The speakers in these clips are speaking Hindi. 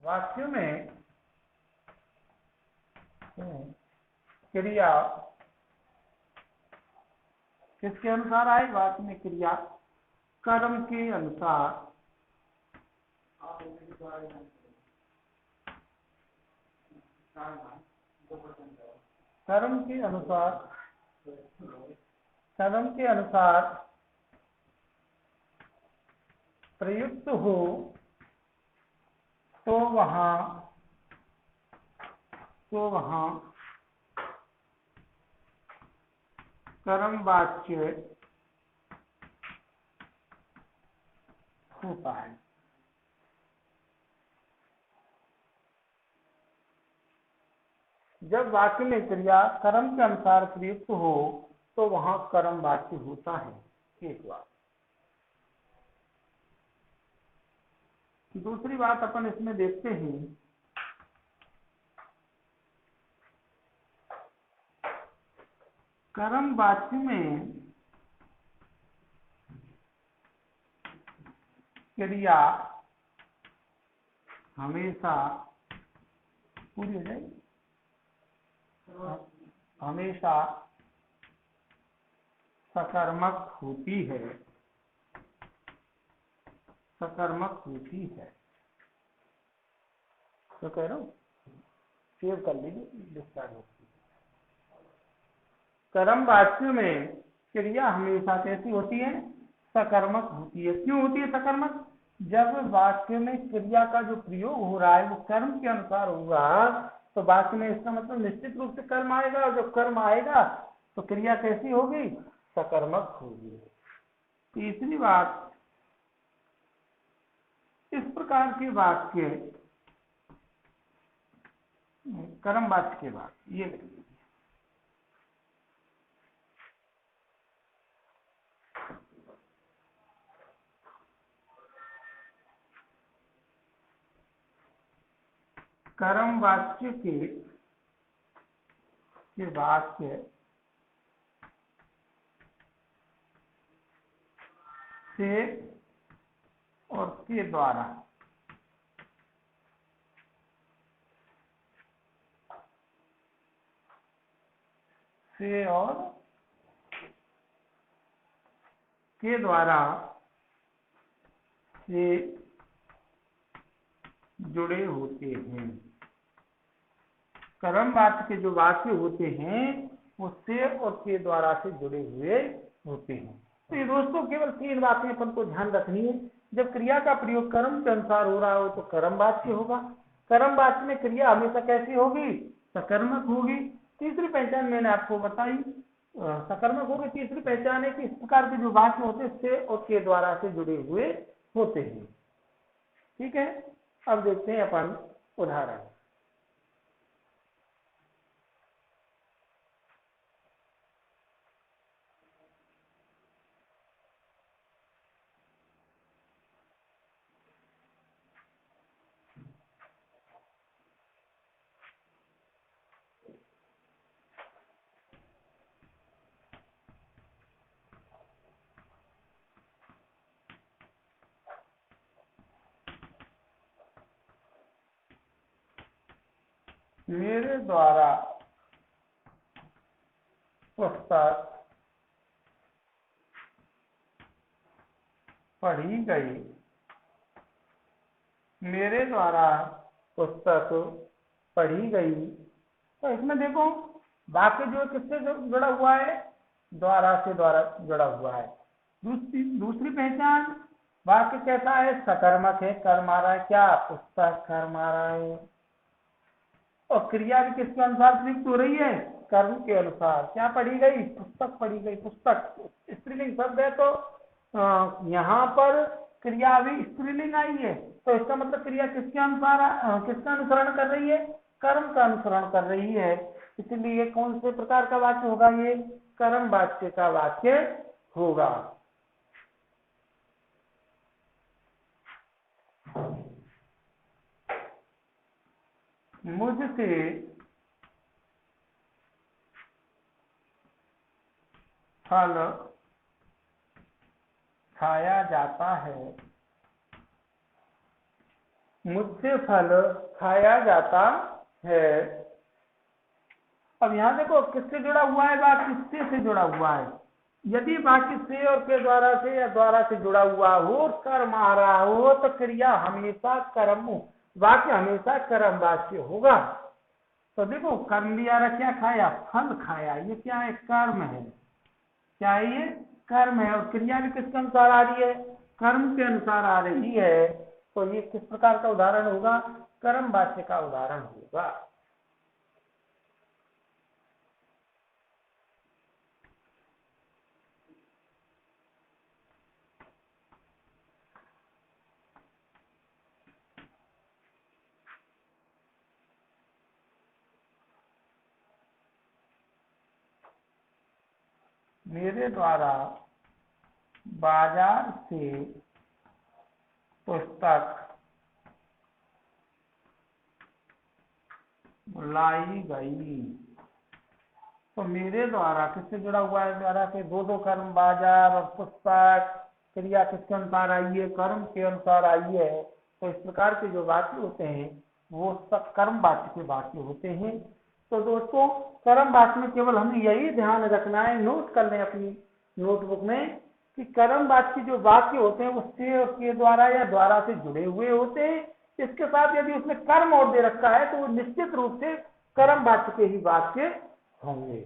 वाक्य में क्रिया किसके अनुसार आए? वाक्य में क्रिया कर्म के अनुसार कर्म के अनुसार प्रयुक्त हो तो वहां कर्मवाच्य होता है। जब वाक्य में क्रिया कर्म के अनुसार प्रयुक्त हो तो वहां कर्मवाच्य होता है। एक बात। दूसरी बात अपन इसमें देखते हैं, कर्मवाच्य में क्रिया हमेशा पूरी हो जाएगी, हमेशा सकर्मक होती है। तो कह रहा हूं, सेव कर लीजिए, डिस्चार्ज होती है। कर्मवाच्य में क्रिया हमेशा कैसी होती है? सकर्मक होती है। क्यों होती है सकर्मक? जब वाक्य में क्रिया का जो प्रयोग हो रहा है वो कर्म के अनुसार होगा तो वाक्य में इसका मतलब निश्चित रूप से कर्म आएगा, और जब कर्म आएगा तो क्रिया कैसी होगी? सकर्मक होगी। तीसरी बात, इस प्रकार के वाक्य कर्मवाच्य के बाद ये लिख लीजिए, कर्मवाच्य के वाक्य से और के द्वारा से और के द्वारा से जुड़े होते हैं। कर्मवाच्य के जो वाक्य होते हैं वो से और के द्वारा से जुड़े हुए होते हैं। तो ये दोस्तों केवल 3 बातें अपन को ध्यान रखनी है। जब क्रिया का प्रयोग कर्म के अनुसार हो रहा हो तो कर्मवाच्य होगा। कर्मवाच्य में क्रिया हमेशा कैसी होगी? सकर्मक होगी। तीसरी पहचान मैंने आपको बताई, सकर्मक होगी। तीसरी पहचान है कि इस प्रकार के जो वाक्य होते हैं से और के द्वारा से जुड़े हुए होते हैं। ठीक है, अब देखते हैं अपन उदाहरण। मेरे द्वारा पुस्तक पढ़ी गई। मेरे द्वारा पुस्तक पढ़ी गई। तो इसमें देखो वाक्य जो किससे जुड़ा हुआ है? द्वारा से द्वारा जुड़ा हुआ है। दूसरी पहचान, वाक्य कैसा है? सकर्मक है, कर्म आ रहा है। क्या? पुस्तक कर्म आ रहा है। और क्रिया भी किसके अनुसार प्रयुक्त हो रही है? कर्म के अनुसार। क्या पढ़ी गई? पुस्तक पढ़ी गई। पुस्तक स्त्रीलिंग शब्द है तो यहाँ पर क्रिया भी स्त्रीलिंग आई है, तो इसका मतलब क्रिया किसके अनुसार किसका अनुसरण कर रही है? कर्म का अनुसरण कर रही है। इसलिए कौन से प्रकार का वाक्य होगा? ये कर्मवाच्य का वाक्य होगा। मुझसे फल खाया जाता है। मुझसे फल खाया जाता है। अब यहाँ देखो किससे जुड़ा हुआ है, वाक्य किससे से जुड़ा हुआ है। यदि वाक्य से और के द्वारा से या द्वारा से जुड़ा हुआ हो, कर्म आ रहा हो, तो क्रिया हमेशा कर्म, वाक्य हमेशा कर्म वाच्य होगा। तो देखो कर्म भी आ रहा, क्या खाया, फल खाया, ये क्या है, कर्म है। क्या है ये, कर्म है। और क्रिया भी किसके अनुसार आ रही है, कर्म के अनुसार आ रही है। तो ये किस प्रकार का उदाहरण होगा, कर्म वाच्य का उदाहरण होगा। मेरे द्वारा बाजार से पुस्तक लाई गई। तो मेरे द्वारा किससे जुड़ा हुआ है, द्वारा से दो कर्म, बाजार और पुस्तक। क्रिया किसके अनुसार आई है, कर्म के अनुसार आई है। तो इस प्रकार के जो वाक्य होते हैं वो सब कर्म वाक्य के वाक्य होते हैं। तो दोस्तों कर्म वाक्य में केवल हमें यही ध्यान रखना है, नोट कर लें अपनी नोटबुक में, कि कर्म वाक्य जो वाक्य होते हैं वो से और के द्वारा या द्वारा से जुड़े हुए होते हैं। इसके साथ यदि उसमें कर्म और दे रखा है तो वो निश्चित रूप से कर्म वाक्य के ही वाक्य होंगे।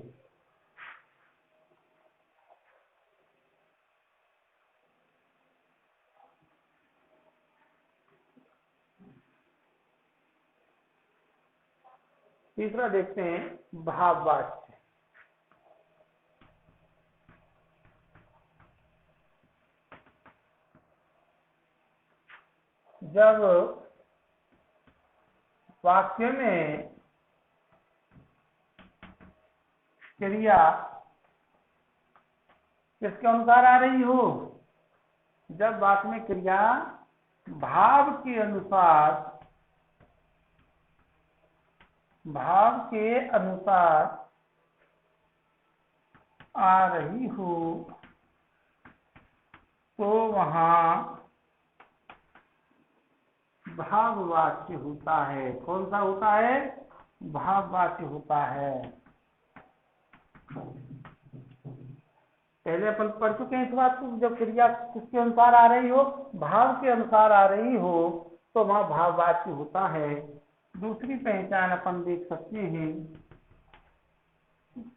तीसरा देखते हैं भाववाच्य। जब वाक्य में क्रिया किसके अनुसार आ रही हो, जब वाक्य में क्रिया भाव के अनुसार, भाव के अनुसार आ रही हो, तो वहां भाववाच्य होता है। कौन सा होता है, भाववाच्य होता है। पहले अपन पढ़ चुके हैं इस बात को, जब क्रिया किसके अनुसार आ रही हो, भाव के अनुसार आ रही हो, तो वहां भाववाच्य होता है। दूसरी पहचान अपन देख सकते हैं,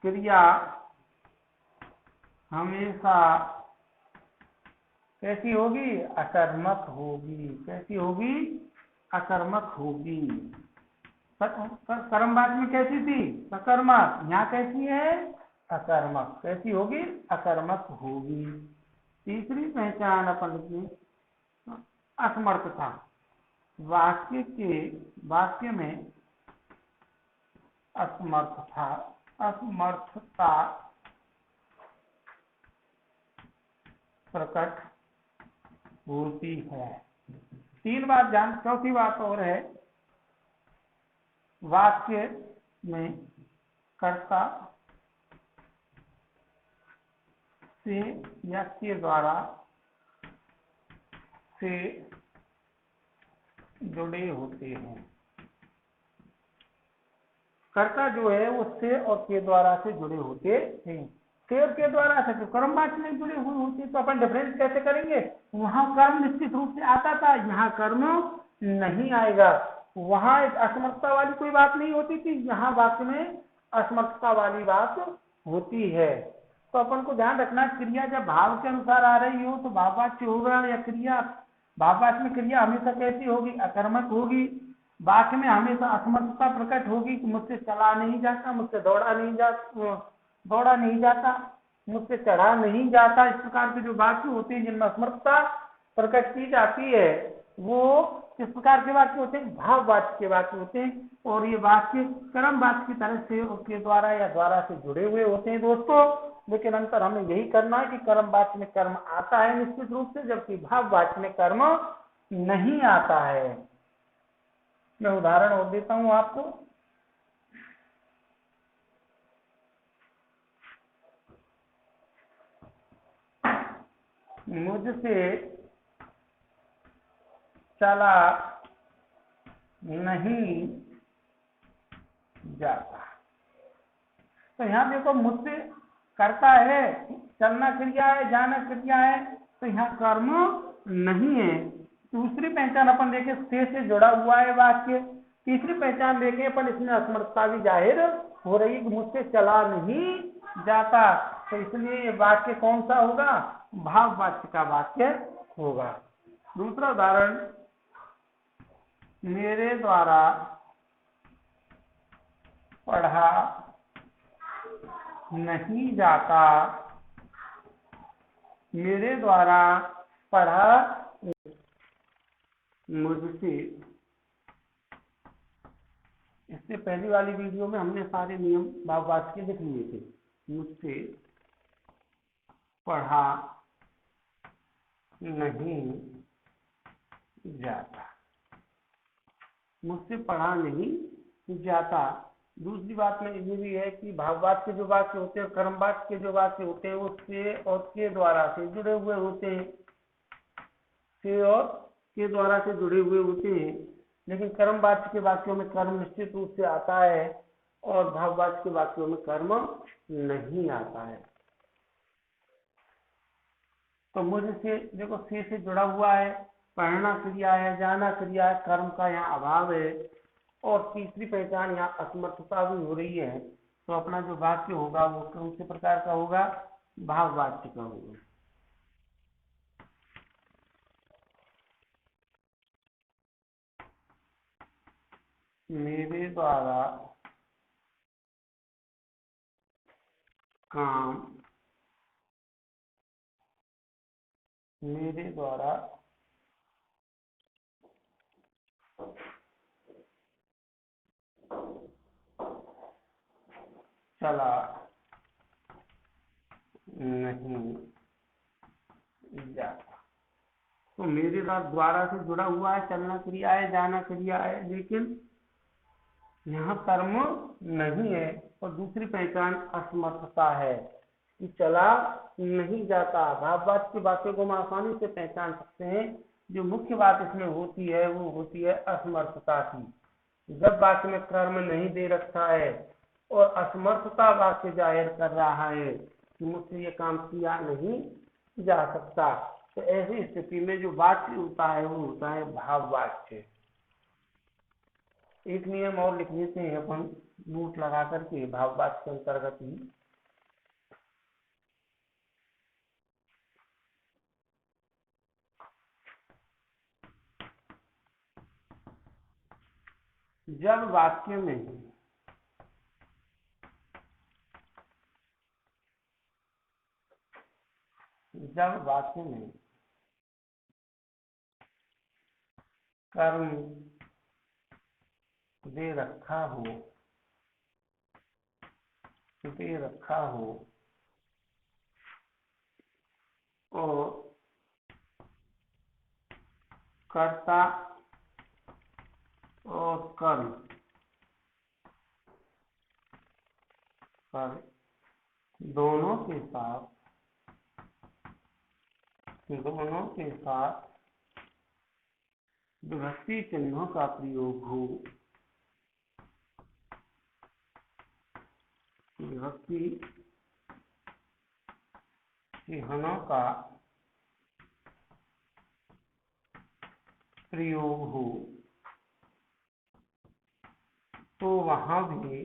क्रिया हमेशा कैसी होगी, अकर्मक होगी। कैसी होगी, अकर्मक होगी। कर्मवाच्य में कैसी थी, सकर्मक, यहाँ कैसी है, अकर्मक। कैसी होगी, अकर्मक होगी। तीसरी पहचान अपन की असमर्थता। वाक्य में असमर्थता प्रकट होती है। चौथी बात और है, वाक्य में कर्ता से या के द्वारा से जुड़े होते हैं। कर्ता जो है वो से और के द्वारा से जुड़े होते हैं। से और के द्वारा से कर्म वाक्य में जुड़े हुए होते, तो अपन डिफरेंस कैसे करेंगे, वहां कर्म निश्चित रूप से आता था, यहाँ कर्म नहीं आएगा। वहां एक असमर्थता वाली कोई बात नहीं होती थी, यहाँ वाक्य में असमर्थता वाली बात होती है। तो अपन को ध्यान रखना, क्रिया जब भाव के अनुसार आ रही हो तो भाववाच्य होगा, या क्रिया भाववाच्य में क्रिया हमेशा कैसी होगी, अकर्मक होगी। वाक्य में हमेशा असमर्थता प्रकट होगी कि मुझसे चला नहीं जाता, मुझसे दौड़ा नहीं जाता, मुझसे चढ़ा नहीं जाता। इस प्रकार के जो वाक्य होते हैं जिनमें असमर्थता प्रकट की जाती है, वो किस प्रकार के वाक्य होते हैं, भाववाच्य के वाक्य होते हैं। और ये वाक्य कर्म वाक्य की तरह से उसके द्वारा या द्वारा से जुड़े हुए होते हैं दोस्तों। लेकिन अंतर हमें यही करना है कि कर्म वाक्य में कर्म आता है निश्चित रूप से, जबकि भाववाच्य में कर्म नहीं आता है। मैं उदाहरण और देता हूं आपको। मुझसे चला नहीं जाता। तो यहाँ देखो मुझसे करता है, चलना क्रिया है, जाना क्रिया है, तो यहाँ कर्म नहीं है। दूसरी पहचान अपन देखें, से जुड़ा हुआ है वाक्य। तीसरी पहचान देखें अपन, इसमें असमर्थता भी जाहिर हो रही है कि मुझसे चला नहीं जाता। तो इसलिए ये वाक्य कौन सा होगा? भाववाच्य का वाक्य होगा। दूसरा उदाहरण, मेरे द्वारा पढ़ा नहीं जाता, मेरे द्वारा पढ़ा, मुझसे। इससे पहली वाली वीडियो में हमने सारे नियम भाववाच्य के लिख लिए थे। मुझसे पढ़ा नहीं जाता, मुझसे पढ़ा नहीं जाता। दूसरी बात में ये भी है कि भाववाच्य के जो वाक्य होते हैं, कर्मवाच्य के जो वाक्य होते हैं, वो से और के द्वारा से जुड़े हुए होते हैं, से और के द्वारा से जुड़े हुए होते हैं। लेकिन कर्मवाच्य के वाक्यों में कर्म निश्चित रूप से आता है और भाववाच्य के वाक्यों में कर्म नहीं आता है। तो मुझसे देखो, से जुड़ा हुआ है, पढ़ना क्रिया है, जाना क्रिया है, कर्म का यहाँ अभाव है। और तीसरी पहचान यहाँ असमर्थता भी हो रही है। तो अपना जो वाक्य होगा वो कौन से प्रकार का होगा? भाववाच्य का होगा। मेरे द्वारा काम, मेरे द्वारा चला नहीं जाता। तो मेरे द्वारा से जुड़ा हुआ है, चलना क्रिया है, जाना क्रिया है, लेकिन यहाँ कर्म नहीं है। और दूसरी पहचान असमर्थता है कि चला नहीं जाता। भाववाच्य के वाक्य को हम आसानी से पहचान सकते हैं। जो मुख्य बात इसमें होती है वो होती है असमर्थता की। जब वाक्य में कर्म नहीं दे रखा है और असमर्थता वाक्य जाहिर कर रहा है कि मुझसे ये काम किया नहीं जा सकता, तो ऐसी स्थिति में जो वाक्य होता है वो होता है भाववाच्य। एक नियम और लिख लेते हैं अपन नोट लगा करके भाववाच्य के अंतर्गत ही। जब वाक्य में कर्म दे रखा हो और कर्ता और कर्म पर दोनों के साथ विभक्ति चिन्हों का प्रयोग हो, विभक्ति चिन्हों का प्रयोग हो, तो वहां भी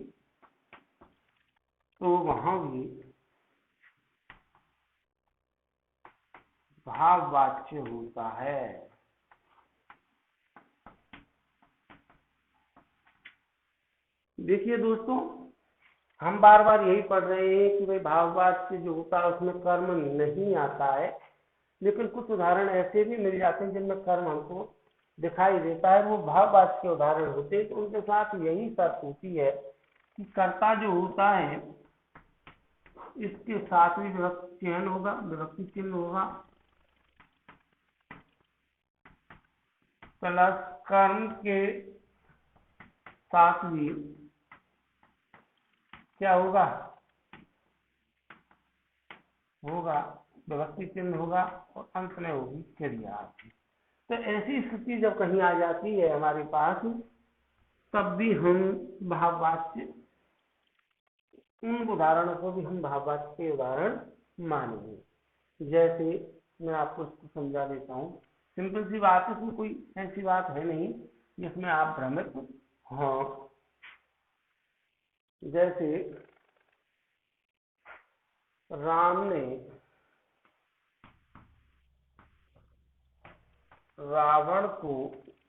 भाववाच्य होता है। देखिए दोस्तों, हम बार बार यही पढ़ रहे हैं कि भाई भाववाच्य जो होता है उसमें कर्म नहीं आता है, लेकिन कुछ उदाहरण ऐसे भी मिल जाते हैं जिनमें कर्म हमको दिखाई देता है, वो भाववाच्य के उदाहरण होते हैं। तो उनके साथ यही शर्त होती है कि कर्ता जो होता है इसके साथ भी विभक्ति चिन्ह होगा, विभक्ति चिन्ह होगा, प्लस कर्म के साथ भी क्या होगा विभक्ति चिन्ह होगा, और अंत में होगी क्रिया। तो ऐसी स्थिति जब कहीं आ जाती है हमारे पास तब भी हम भाववाच्य, उन उदाहरणों को भी हम भाववाच्य के उदाहरण मानेंगे। जैसे मैं आपको इसको समझा देता हूँ, सिंपल सी बात है, इसमें कोई ऐसी बात है नहीं जिसमें आप भ्रमित हों। जैसे राम ने रावण को,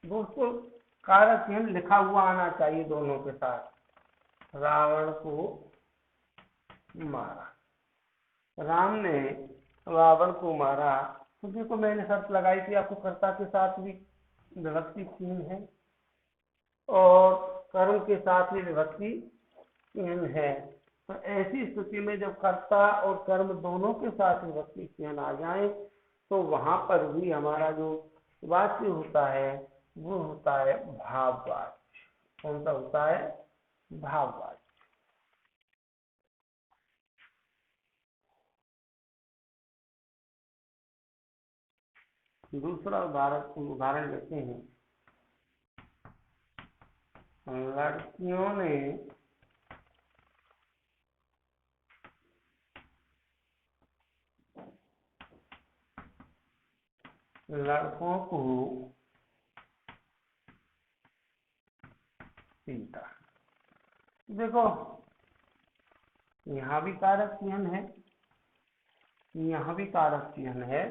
दोस्तों कारक चिन्ह लिखा हुआ आना चाहिए दोनों के साथ, रावण को मारा, राम ने रावण को मारा। तो देखो मैंने शर्त लगाई थी आपको, कर्ता के साथ भी विभक्ति चिन्ह है और कर्म के साथ भी विभक्ति चिन्ह है। तो ऐसी स्थिति में जब कर्ता और कर्म दोनों के साथ विभक्ति चिन्ह आ जाए तो वहां पर भी हमारा जो वाच्य होता है वो होता है भाववाच्य। कौन सा होता है? भाववाच्य। दूसरा उदाहरण लेते हैं। लड़कियों ने लड़कों को पीटा। देखो यहाँ भी कारक चिन्ह है, यहाँ भी कारक चिन्ह है।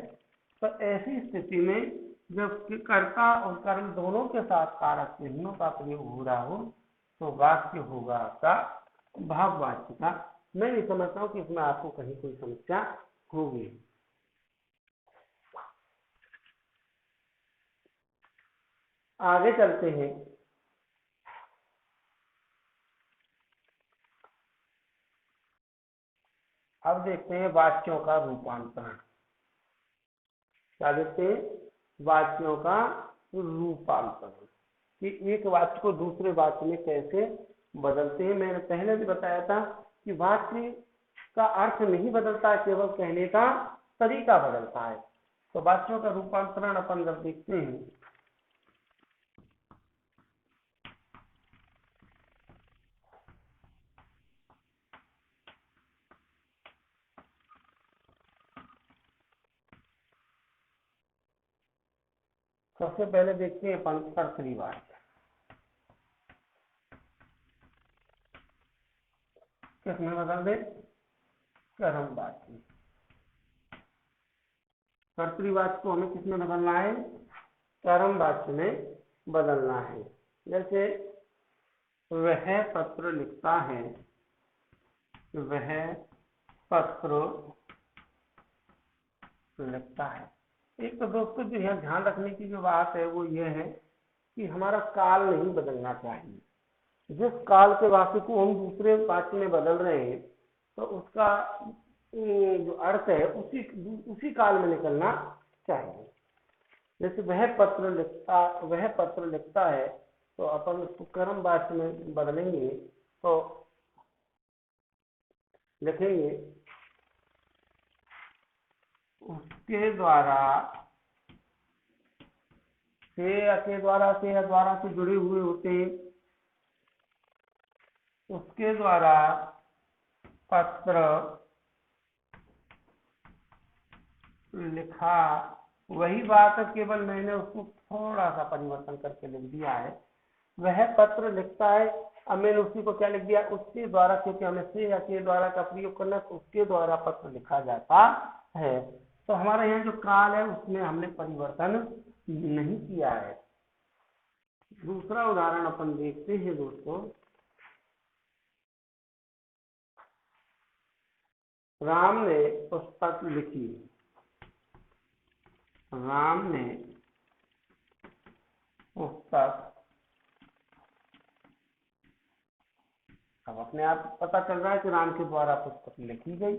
तो ऐसी स्थिति में जब कर्ता और कर्म दोनों के साथ कारक चिन्हों का प्रयोग हो रहा हो तो वाक्य होगा आपका भाववाच्य का। मैं नहीं समझता हूँ कि इसमें आपको कहीं कोई समस्या होगी। आगे चलते हैं। अब देखते हैं वाक्यों का रूपांतरण। क्या देखते हैं? वाक्यों का रूपांतरण, कि एक वाक्य को दूसरे वाक्य में कैसे बदलते हैं। मैंने पहले भी बताया था कि वाक्य का अर्थ नहीं बदलता, केवल कहने का तरीका बदलता है। तो वाक्यों का रूपांतरण अपन जब देखते हैं, सबसे पहले देखते हैं अपन कर्तरीवाच्य। किसमें बदल दे? कर्मवाच्य। कर्तरीवाच्य को हमें किसमें बदलना है? कर्मवाच्य में बदलना है। जैसे वह पत्र लिखता है, वह पत्र लिखता है। एक तो दोस्तों जो यहाँ ध्यान रखने की जो बात है वो ये है कि हमारा काल नहीं बदलना चाहिए। जिस काल के वाक्य को हम दूसरे वाक्य में बदल रहे हैं तो उसका जो अर्थ है उसी काल में निकलना चाहिए। जैसे वह पत्र लिखता है, तो अपन उसको कर्म वाक्य में बदलेंगे तो लिखेंगे उसके द्वारा, से या द्वारा से जुड़े हुए होते हैं, उसके द्वारा पत्र लिखा। वही बात है, केवल मैंने उसको थोड़ा सा परिवर्तन करके लिख दिया है। वह पत्र लिखता है, अब मैंने उसी को क्या लिख दिया? उसके द्वारा, क्योंकि हमें से या के द्वारा का प्रयोग करना, तो उसके द्वारा पत्र लिखा जाता है। तो हमारा यहाँ जो काल है उसमें हमने परिवर्तन नहीं किया है। दूसरा उदाहरण अपन देखते हैं दोस्तों। राम ने पुस्तक लिखी, राम ने पुस्तक। अब अपने आप पता चल रहा है कि राम के द्वारा पुस्तक लिखी गई।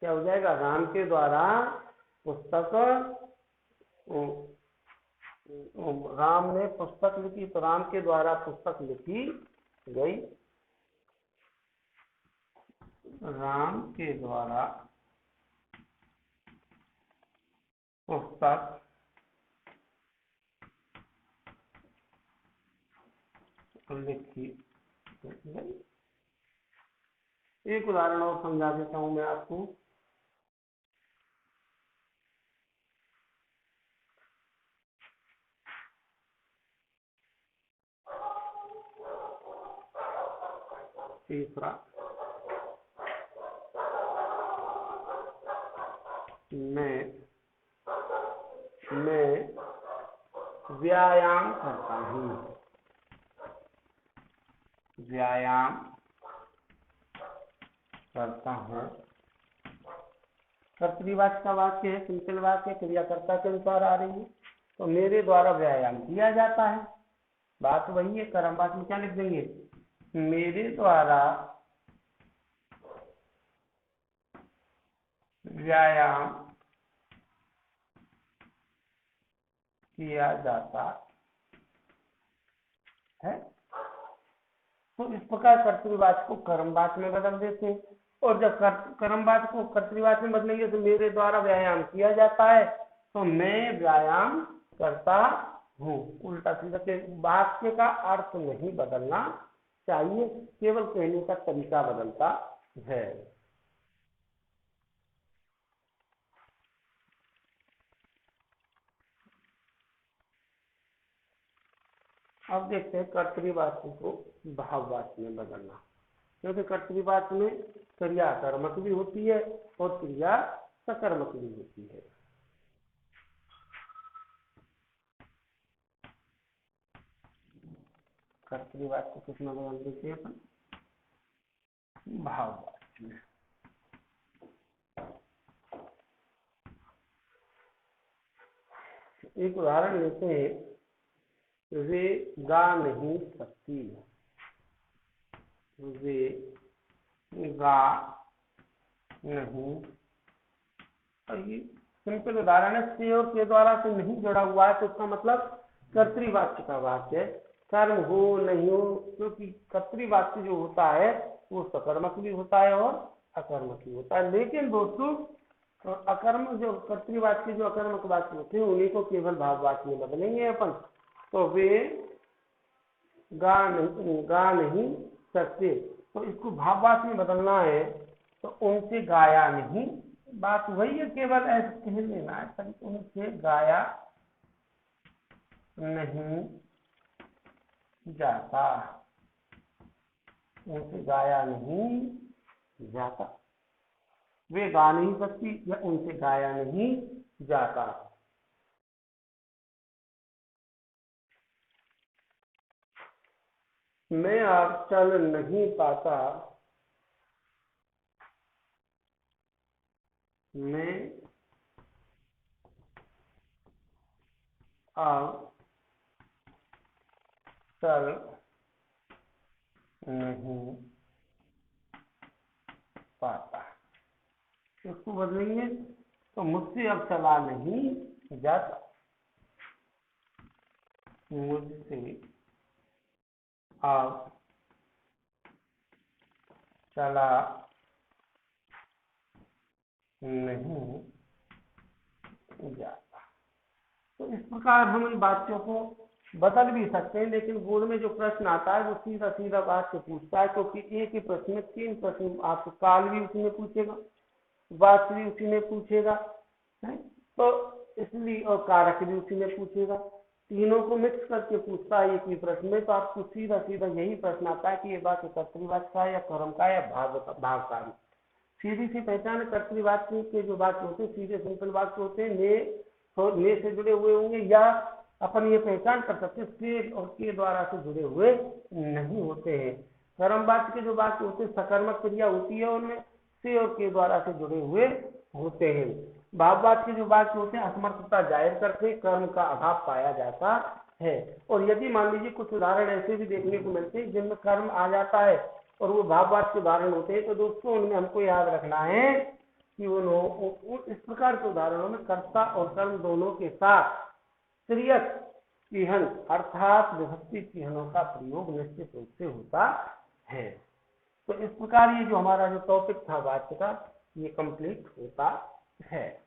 क्या हो जाएगा? राम के द्वारा पुस्तक, राम ने पुस्तक लिखी, तो राम के द्वारा पुस्तक लिखी गई। राम के द्वारा पुस्तक लिखी। एक उदाहरण और समझा देता हूं मैं आपको। तीसरा, मैं व्यायाम करता हूँ। व्यायाम करता हूँ कर्तृवाची का वाक्य है, सिंपल वाक्य, क्रियाकर्ता के अनुसार आ रही है। तो मेरे द्वारा व्यायाम किया जाता है, बात वही है। कर्मवाची में क्या लिख देंगे? मेरे द्वारा व्यायाम किया जाता है। तो इस प्रकार कर्तृवाची को कर्मवाची में बदल देते हैं। और जब कर्मवाची को कर्तृवाची में बदलेंगे तो मेरे द्वारा व्यायाम किया जाता है, तो मैं व्यायाम करता हूँ। उल्टा सीधा के वाक्य का अर्थ नहीं बदलना चाहिए, केवल कहने का तरीका बदलता है। अब देखते हैं कर्तृवाची को भाववाची में बदलना। क्योंकि कर्तृवाची में क्रिया कर्मक भी होती है और क्रिया सकर्मक भी होती है। कर्तृवाची को कितना बदल देते हैं अपन? भाववाची में। एक उदाहरण लेते हैं, वे गा नहीं सकती। वे गा नहीं, और ये सिंपल उदाहरण है। से और के द्वारा से नहीं जुड़ा हुआ है, तो इसका मतलब कर्तृवाच्य का वाक्य है। कर्म हो नहीं हो, क्योंकि कर्तृवाच्य जो होता है वो सकर्मक भी होता है और अकर्मक भी होता है। लेकिन दोस्तों, अकर्म जो कर्तृवाच्य जो अकर्मक वाक्य होते हैं उन्हीं को केवल भाववाची में बदलेंगे अपन। तो वे गा नहीं सकते, तो इसको भाववाची में बदलना है, तो उनसे गाया नहीं। बात वही है, केवल ऐसे कह लेना है, उनसे गाया नहीं जाता। उनसे गाया नहीं जाता। वे गा नहीं सकती या उनसे गाया नहीं जाता। मैं अब चल नहीं पाता। मैं अब चल नहीं पाता। इसको बदलेंगे तो मुझसे अब चला नहीं जाता। मुझसे अब चला नहीं जाता। तो इस प्रकार हम इन वाक्यों को बदल भी सकते हैं, लेकिन बोर्ड में जो प्रश्न आता है वो सीधा सीधा वाक्य पूछता है, क्योंकि एक ही प्रश्न में 3 प्रश्न आपको काल भी उसी में पूछेगा, वाच्य भी उसी में पूछेगा है, तो इसलिए और कारक भी उसी में पूछेगा। तीनों को मिक्स करके पूछता है एक ही प्रश्न में। तो आपको सीधा सीधा यही प्रश्न आता है कि ये वाक्य कर्तृवाची का या कर्म का या भाव का। सीधी सी पहचान कर्तृवाची के जो वाक्य होते हैं सीधे सिंपल वाक्य होते हैं, ने से जुड़े हुए होंगे, या अपन ये पहचान कर सकते हैं से और के द्वारा से जुड़े हुए नहीं होते हैं। कर्मवाची के जो वाक्य होते हैं सकर्मक क्रिया होती है, उनमें से और के द्वारा से जुड़े हुए होते हैं। भाववाची के जो वाक्य होते हैं असमर्थता जाहिर करके कर्म का अभाव पाया जाता है। और यदि मान लीजिए कुछ उदाहरण ऐसे भी देखने को मिलते हैं जिनमें कर्म आ जाता है और वो भाववाची के उदाहरण होते हैं, तो दोस्तों उनमें हमको याद रखना है कि इस प्रकार के उदाहरणों में कर्ता और कर्म दोनों के साथ क्रियक चिह्न अर्थात विभक्ति चिह्नों का प्रयोग निश्चित रूप से होता है। तो इस प्रकार ये जो हमारा जो टॉपिक था वाक्य का, ये कंप्लीट होता है।